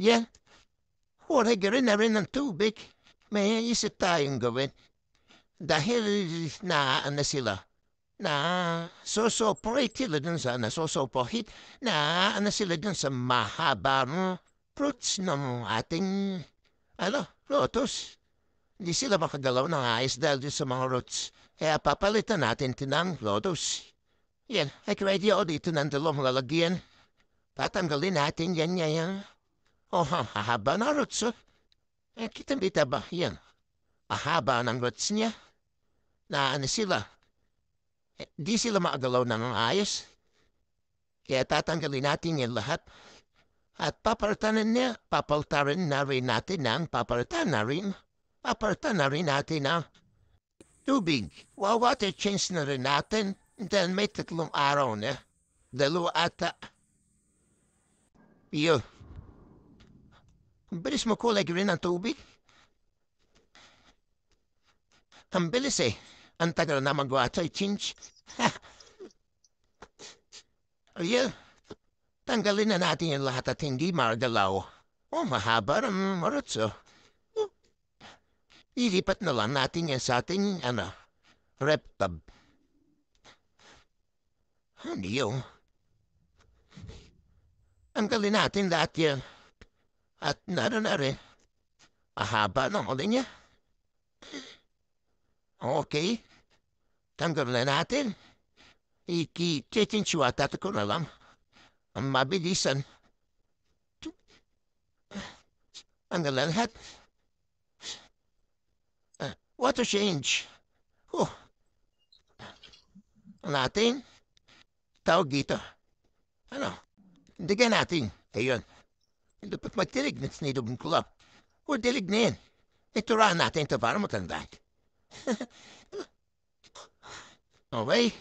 Yan, wala rin na rin ng tubig. May isip tayong gawin. Dahil na sila, na sosoporate sila dun sa nasosopohit, na sila dun sa mahabang fruits ng ating, lotus. Hindi sila makagalaw ng ayos dahil dun sa mga roots. Kaya papalitan natin tinang lotus. Yan, ay ready ako dito ng dalawang lalagyan. Tatanggalin natin yan ngayon. Oh, hahaba na roots, oh. Kita ba? Yan. Ahaba ng roots niya. Na sila. Di sila maagalaw ng ayos. Kaya tatanggalin natin yan lahat. At papaltarin na rin natin ng papalitan na rin natin ng tubig. Water change na rin natin. Then may 3 araw na. 2 ata. Iyo. Ang bilis mo kulay rin ang tubig. Ang bilis eh. Ang tagal na mag-water change. Iyo. Tanggalin na natin yung lahat at hindi maragalaw. Mahaba ng marutso. Ilipat na lang natin yan sa ating, rep tub. Hindi yun. Tanggalin natin lahat yan. At naroon na rin. Ahaba ng ulit niya. Okay. Tanggalin na natin. Iki-chinchinchuata ko na lang. Ang mabilisan. Tanggalin lahat. Water change. Natin. Tawag dito. Digan natin. Ayun. Dapat magtilig na sinidong club. O dilig na yan. Ituraan natin ito para matandaan. Okay.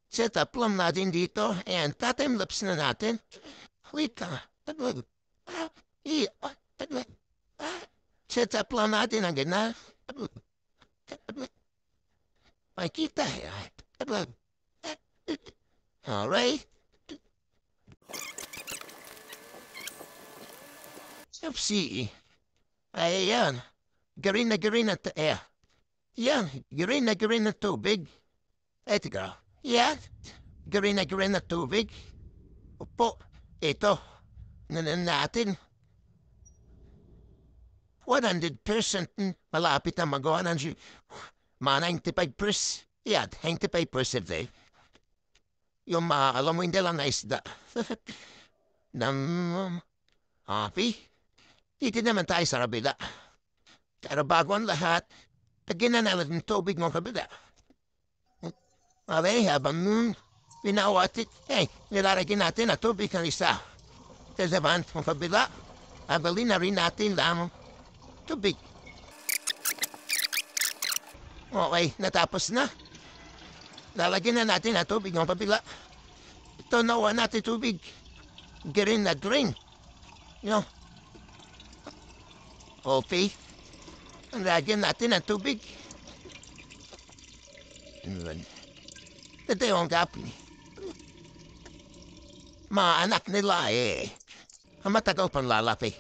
Set up lang natin dito. And tatimlaps na natin. Wait lang. Set up lang natin ang gana. Makita. Alright. Oopsie. Ayan. Garin na Yan. Garin na tubig. Ito ka. Yan. Garin na tubig. Opo. Ito. Natin. 100% malapit na magawa ng mga 95%. Yan. 95% eh. Yung alam mo hindi lang na isda. Happy? Dito naman tayo sa kabila. Pero bago ang lahat, lagyan na natin ng tubig ng kabila. Okay, habang pinawatit, nilalagyan natin na tubig ng isa. Sa naman ng kabila, abalin na rin natin lang tubig. Okay, natapos na. Lalagyan na natin na tubig ng kabila. Ito nawa natin tubig. Green na drink. You know? Okay. Lagyan natin ng tubig. Ito yung gapi. Mga anak nila matagal pang lalaki.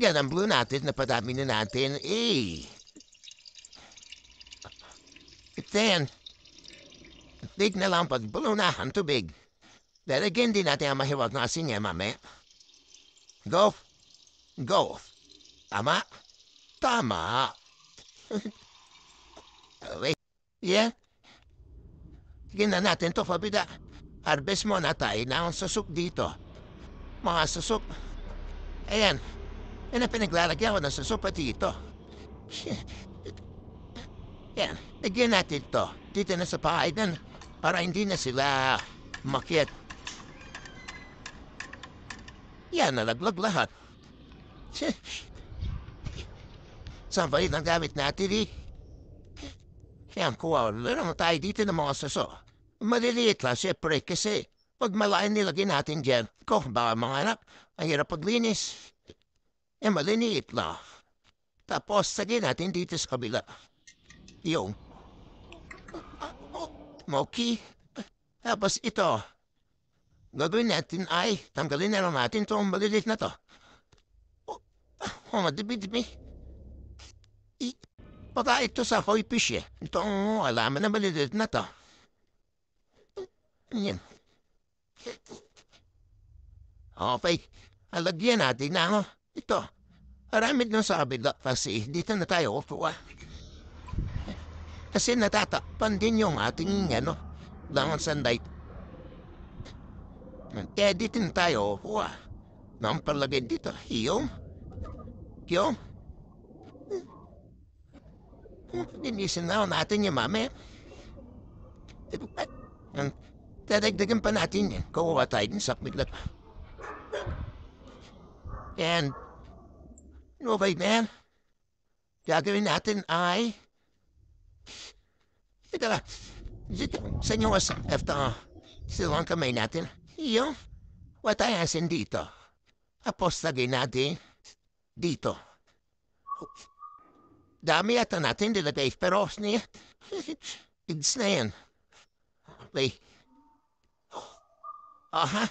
Yan ang blue natin na padami na natin. Then, tig na lang pag blue na ang tubig. Dahil again din natin ang mahiwag na asin niya mamaya. Go. Go. Tama? Tama. Okay. Yeah. Sige na natin to, Fabida. Harvest mo na tayo na ang susok dito. Mga susok. Ayan. Yan ang pinaglalagyan ko ng susok pa dito. Yan. Lagyan natin to. Dito na sa pahaidan para hindi na sila makiat. Yan, nalaglag lahat. Saan ba yun ang gamit natin Yan, kuha. Laro tayo dito ng mga suso. Maliliit lang, siyempre, kasi pag malayan nilagay natin dyan, baka mga anak, ang hirap paglinis. Maliliit lang. Tapos, sagay natin dito sa kabila. Yung. Okay. Tapos ito. gagawin natin ay tanggalin na lang natin itong maliliit na to. Madumi-dumi. Baka ito sa koi fish eh. Itong alaman na maliliit na to. Yan. Okay. Alagyan natin na ito. Maramit nung sabi kasi dito na tayo kukuha. Kasi natatakpan din yung ating langan sanday. Kaya dito na tayo kukuha. Nang palagay dito. Yung. Linisin na natin yung mami. Dadagdagan pa natin yan. Kukuha tayo din sa biglat. And, okay na yan. Gagawin natin ay... Ito lang. Sa inyo after silang kamay natin. Yung, watayasin dito. Tapos lagay natin dito. Dami yata natin dilagay, pero niya, it's na yan. Okay. Aha.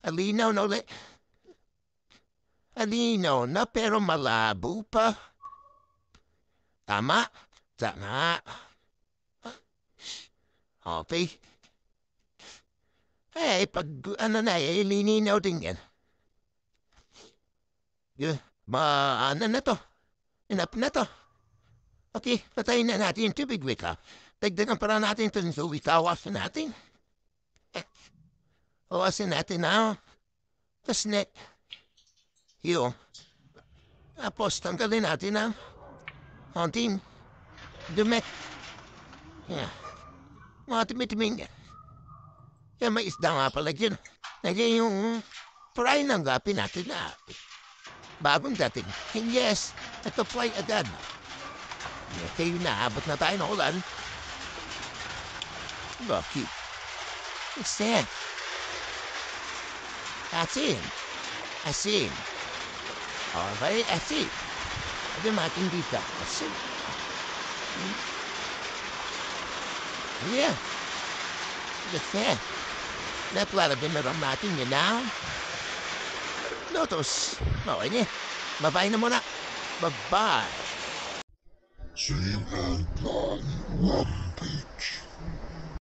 Alinaw na ulit. Alinaw na pero malabo pa. Tama. Okay. Pag lininaw din yan. Ano na to? Enough na to. Okay, patayin na natin yung tubig, wika. Dagdagan para natin ito ng tubig. Tawasin natin. Tawasin natin na. Tapos net. Yun. Tapos tanggalin natin ang konting dumit. Yeah. Mga tumitiming yan. Kaya may isda nga pala dyan. Nagyan yung fry ng gapi natin na bagong dating. And yes, ito fry agad. Okay, naabot na tayo ng ulan. Lucky. What's that? Asin. Asin. Okay, asin. Ito mating dito. Asin. Yeah. What's that? Naplala din meron natin yun now. Lotus. Okay niya. Bye-bye na muna. Bye-bye. Same and One Page.